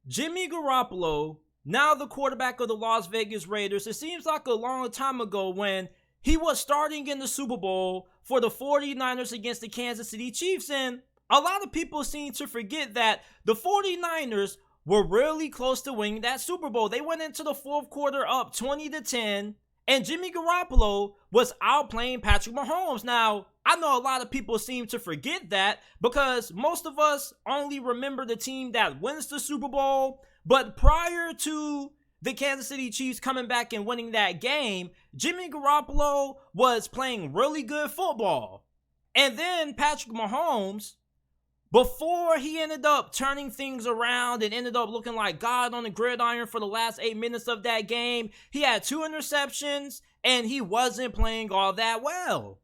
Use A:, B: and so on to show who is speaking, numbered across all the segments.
A: Jimmy Garoppolo, now the quarterback of the Las Vegas Raiders, it seems like a long time ago when he was starting in the Super Bowl for the 49ers against the Kansas City Chiefs. And a lot of people seem to forget that the 49ers were really close to winning that Super Bowl. They went into the fourth quarter up 20-10, and Jimmy Garoppolo was outplaying Patrick Mahomes. Now, I know a lot of people seem to forget that because most of us only remember the team that wins the Super Bowl. But prior to the Kansas City Chiefs coming back and winning that game, Jimmy Garoppolo was playing really good football. And then Patrick Mahomes, before he ended up turning things around and ended up looking like God on the gridiron for the last 8 minutes of that game, he had 2 interceptions and he wasn't playing all that well.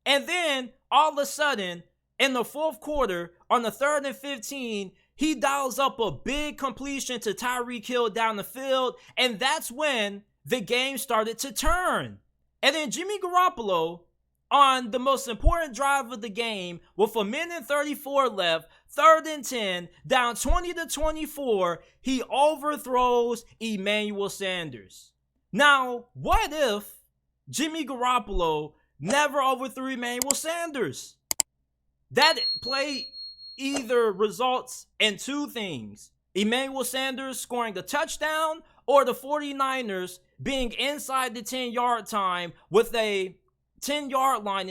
A: And then all of a sudden, in the fourth quarter, on the 3rd and 15, he dials up a big completion to Tyreek Hill down the field, and that's when the game started to turn. And then Jimmy Garoppolo, on the most important drive of the game, with 1:34 left, 3rd and 10, down 20-24, he overthrows Emmanuel Sanders. Now, what if Jimmy Garoppolo never overthrew Emmanuel Sanders? That play either results in 2 things: Emmanuel Sanders scoring a touchdown, or the 49ers being inside the 10-yard line with a 10-yard line,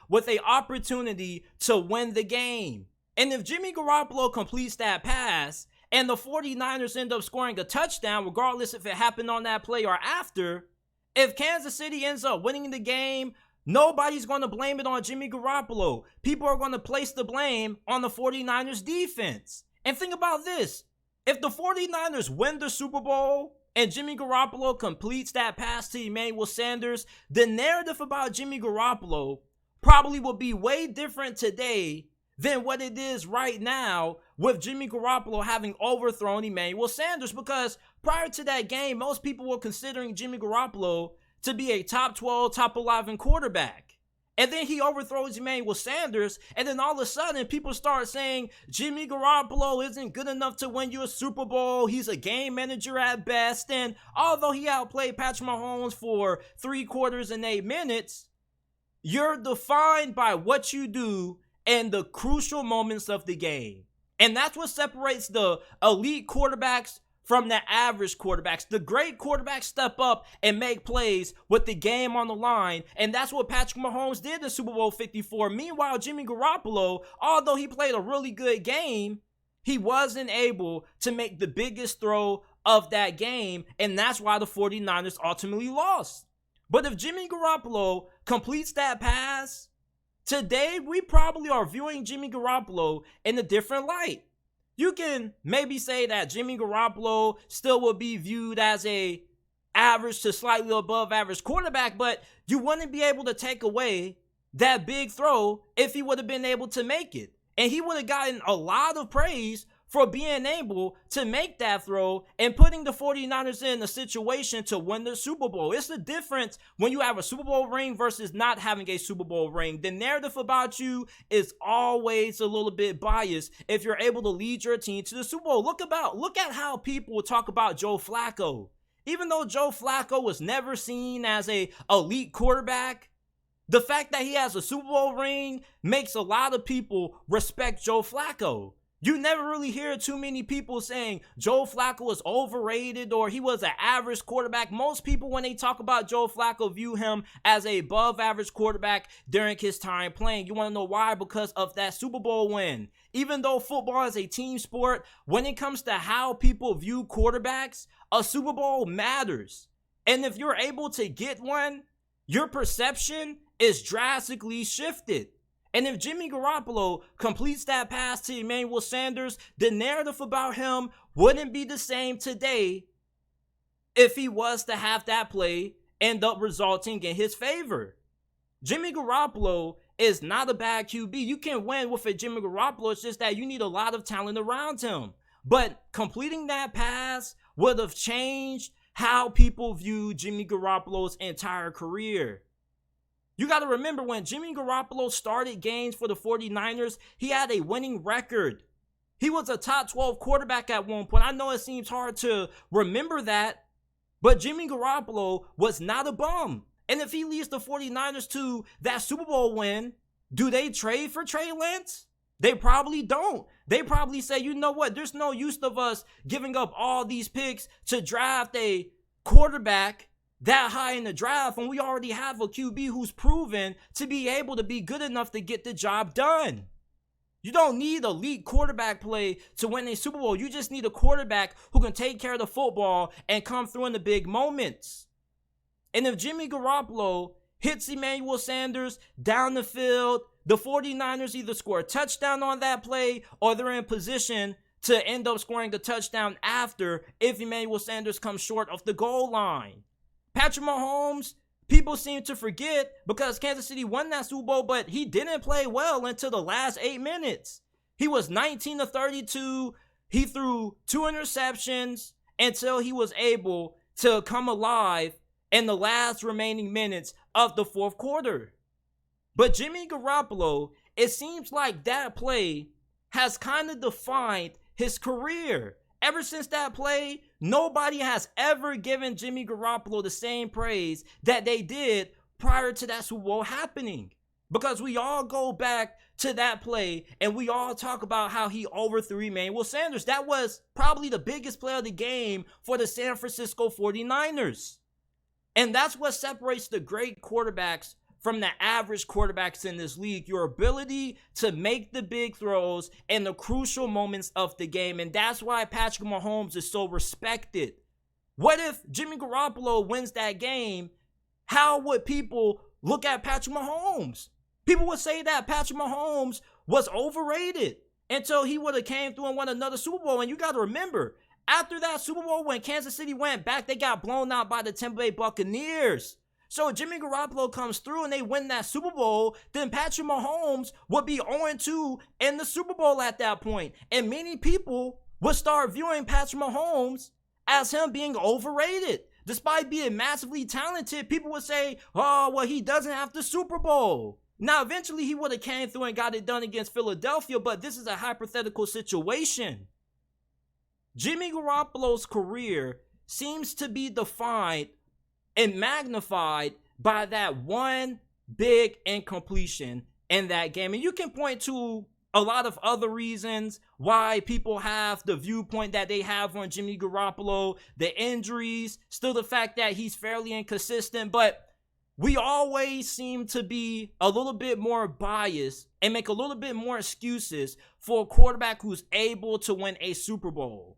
A: with an opportunity to win the game. And if Jimmy Garoppolo completes that pass and the 49ers end up scoring a touchdown, regardless if it happened on that play or after, if Kansas City ends up winning the game, nobody's going to blame it on Jimmy Garoppolo. People are going to place the blame on the 49ers defense. And think about this. If the 49ers win the Super Bowl and Jimmy Garoppolo completes that pass to Emmanuel Sanders, the narrative about Jimmy Garoppolo probably will be way different today than what it is right now with Jimmy Garoppolo having overthrown Emmanuel Sanders. Because prior to that game, most people were considering Jimmy Garoppolo to be a top 12, top 11 quarterback. And then he overthrows Emmanuel Sanders, and then all of a sudden people start saying Jimmy Garoppolo isn't good enough to win you a Super Bowl. He's a game manager at best. And although he outplayed Patrick Mahomes for 3 quarters and 8 minutes, you're defined by what you do in the crucial moments of the game. And that's what separates the elite quarterbacks from the average quarterbacks. The great quarterbacks step up and make plays with the game on the line, and that's what Patrick Mahomes did in Super Bowl 54. Meanwhile, Jimmy Garoppolo, although he played a really good game, he wasn't able to make the biggest throw of that game, and that's why the 49ers ultimately lost. But if Jimmy Garoppolo completes that pass, today we probably are viewing Jimmy Garoppolo in a different light. You can maybe say that Jimmy Garoppolo still will be viewed as a average to slightly above average quarterback, but you wouldn't be able to take away that big throw if he would have been able to make it. And he would have gotten a lot of praise for being able to make that throw and putting the 49ers in a situation to win the Super Bowl. It's the difference when you have a Super Bowl ring versus not having a Super Bowl ring. The narrative about you is always a little bit biased if you're able to lead your team to the Super Bowl. Look at how people talk about Joe Flacco. Even though Joe Flacco was never seen as an elite quarterback, the fact that he has a Super Bowl ring makes a lot of people respect Joe Flacco. You never really hear too many people saying Joe Flacco was overrated or he was an average quarterback. Most people, when they talk about Joe Flacco, view him as a above average quarterback during his time playing. You want to know why? Because of that Super Bowl win. Even though football is a team sport, when it comes to how people view quarterbacks, a Super Bowl matters. And if you're able to get one, your perception is drastically shifted. And if Jimmy Garoppolo completes that pass to Emmanuel Sanders, the narrative about him wouldn't be the same today if he was to have that play end up resulting in his favor. Jimmy Garoppolo is not a bad QB. You can win with a Jimmy Garoppolo. It's just that you need a lot of talent around him. But completing that pass would have changed how people view Jimmy Garoppolo's entire career. You got to remember, when Jimmy Garoppolo started games for the 49ers, he had a winning record. He was a top 12 quarterback at one point. I know it seems hard to remember that, but Jimmy Garoppolo was not a bum. And if he leads the 49ers to that Super Bowl win, do they trade for Trey Lance? They probably don't. They probably say, you know what, there's no use of us giving up all these picks to draft a quarterback that high in the draft when we already have a QB who's proven to be able to be good enough to get the job done. You don't need elite quarterback play to win a Super Bowl. You just need a quarterback who can take care of the football and come through in the big moments. And if Jimmy Garoppolo hits Emmanuel Sanders down the field, the 49ers either score a touchdown on that play or they're in position to end up scoring a touchdown after if Emmanuel Sanders comes short of the goal line. Patrick Mahomes, people seem to forget because Kansas City won that Super Bowl, but he didn't play well until the last 8 minutes. He was 19 to 32. He threw 2 interceptions until he was able to come alive in the last remaining minutes of the fourth quarter. But Jimmy Garoppolo, it seems like that play has kind of defined his career. Ever since that play, nobody has ever given Jimmy Garoppolo the same praise that they did prior to that Super Bowl happening. Because we all go back to that play and we all talk about how he overthrew Emmanuel Sanders. That was probably the biggest play of the game for the San Francisco 49ers. And that's what separates the great quarterbacks from the average quarterbacks in this league, your ability to make the big throws in the crucial moments of the game. And that's why Patrick Mahomes is so respected. What if Jimmy Garoppolo wins that game? How would people look at Patrick Mahomes? People would say that Patrick Mahomes was overrated until he would have came through and won another Super Bowl. And you got to remember, after that Super Bowl, when Kansas City went back, they got blown out by the Tampa Bay Buccaneers. So if Jimmy Garoppolo comes through and they win that Super Bowl, then Patrick Mahomes would be 0-2 in the Super Bowl at that point. And many people would start viewing Patrick Mahomes as him being overrated. Despite being massively talented, people would say, oh, well, he doesn't have the Super Bowl. Now, eventually he would have came through and got it done against Philadelphia, but this is a hypothetical situation. Jimmy Garoppolo's career seems to be defined and magnified by that one big incompletion in that game. And you can point to a lot of other reasons why people have the viewpoint that they have on Jimmy Garoppolo, the injuries, still the fact that he's fairly inconsistent, but we always seem to be a little bit more biased and make a little bit more excuses for a quarterback who's able to win a Super Bowl.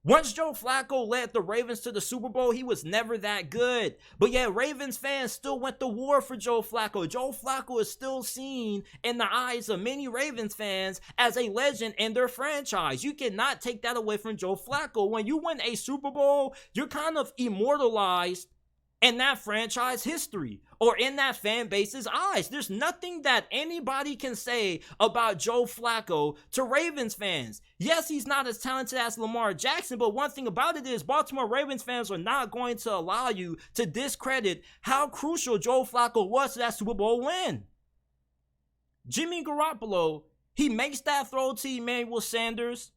A: Once Joe Flacco led the Ravens to the Super Bowl, he was never that good. But yet Ravens fans still went to war for Joe Flacco. Joe Flacco is still seen in the eyes of many Ravens fans as a legend in their franchise. You cannot take that away from Joe Flacco. When you win a Super Bowl, you're kind of immortalized in that franchise history or in that fan base's eyes. There's nothing that anybody can say about Joe Flacco to Ravens fans. Yes, he's not as talented as Lamar Jackson, but one thing about it is Baltimore Ravens fans are not going to allow you to discredit how crucial Joe Flacco was to that Super Bowl win. Jimmy Garoppolo, he makes that throw to Emmanuel Sanders,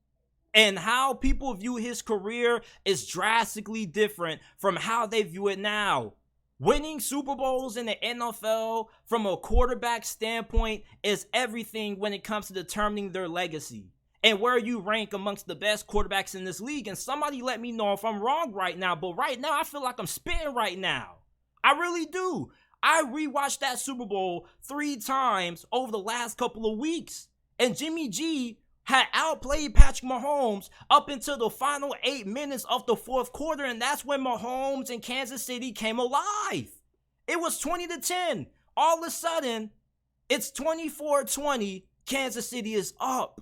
A: and how people view his career is drastically different from how they view it now. Winning Super Bowls in the NFL from a quarterback standpoint is everything when it comes to determining their legacy and where you rank amongst the best quarterbacks in this league. And somebody let me know if I'm wrong right now, but right now I feel like I'm spitting right now. I really do. I rewatched that Super Bowl 3 times over the last couple of weeks, and Jimmy G had outplayed Patrick Mahomes up until the final 8 minutes of the fourth quarter, and that's when Mahomes and Kansas City came alive. It was 20-10. All of a sudden, it's 24-20. Kansas City is up.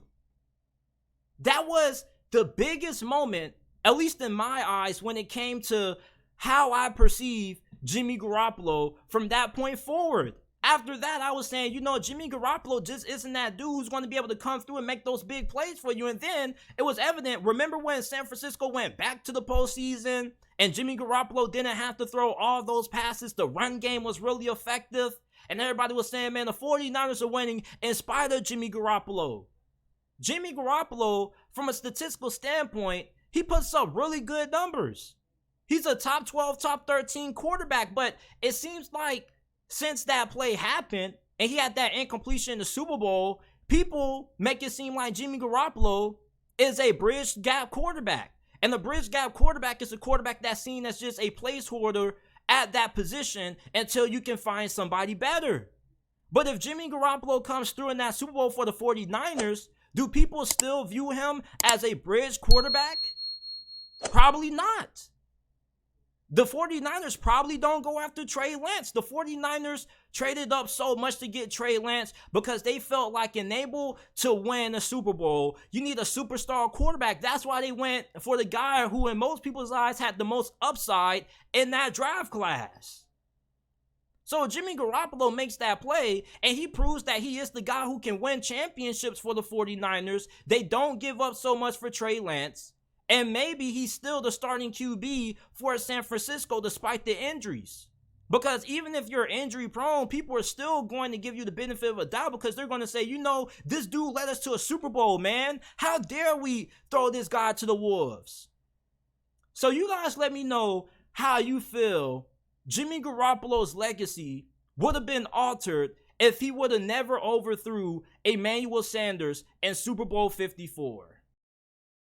A: That was the biggest moment, at least in my eyes, when it came to how I perceive Jimmy Garoppolo from that point forward. After that, I was saying, Jimmy Garoppolo just isn't that dude who's going to be able to come through and make those big plays for you. And then it was evident. Remember when San Francisco went back to the postseason and Jimmy Garoppolo didn't have to throw all those passes? The run game was really effective. And everybody was saying, man, the 49ers are winning in spite of Jimmy Garoppolo. Jimmy Garoppolo from a statistical standpoint, he puts up really good numbers. He's a top 12, top 13 quarterback, but it seems like since that play happened and he had that incompletion in the Super Bowl, people make it seem like Jimmy Garoppolo is a bridge gap quarterback. And the bridge gap quarterback is a quarterback that's seen as just a placeholder at that position until you can find somebody better. But if Jimmy Garoppolo comes through in that Super Bowl for the 49ers, do people still view him as a bridge quarterback? Probably not. The 49ers probably don't go after Trey Lance. The 49ers traded up so much to get Trey Lance because they felt like unable to win a Super Bowl, you need a superstar quarterback. That's why they went for the guy who in most people's eyes had the most upside in that draft class. So Jimmy Garoppolo makes that play, and he proves that he is the guy who can win championships for the 49ers. They don't give up so much for Trey Lance. And maybe he's still the starting QB for San Francisco despite the injuries. Because even if you're injury prone, people are still going to give you the benefit of a doubt because they're going to say, you know, this dude led us to a Super Bowl, man. How dare we throw this guy to the wolves? So you guys let me know how you feel Jimmy Garoppolo's legacy would have been altered if he would have never overthrew Emmanuel Sanders in Super Bowl 54.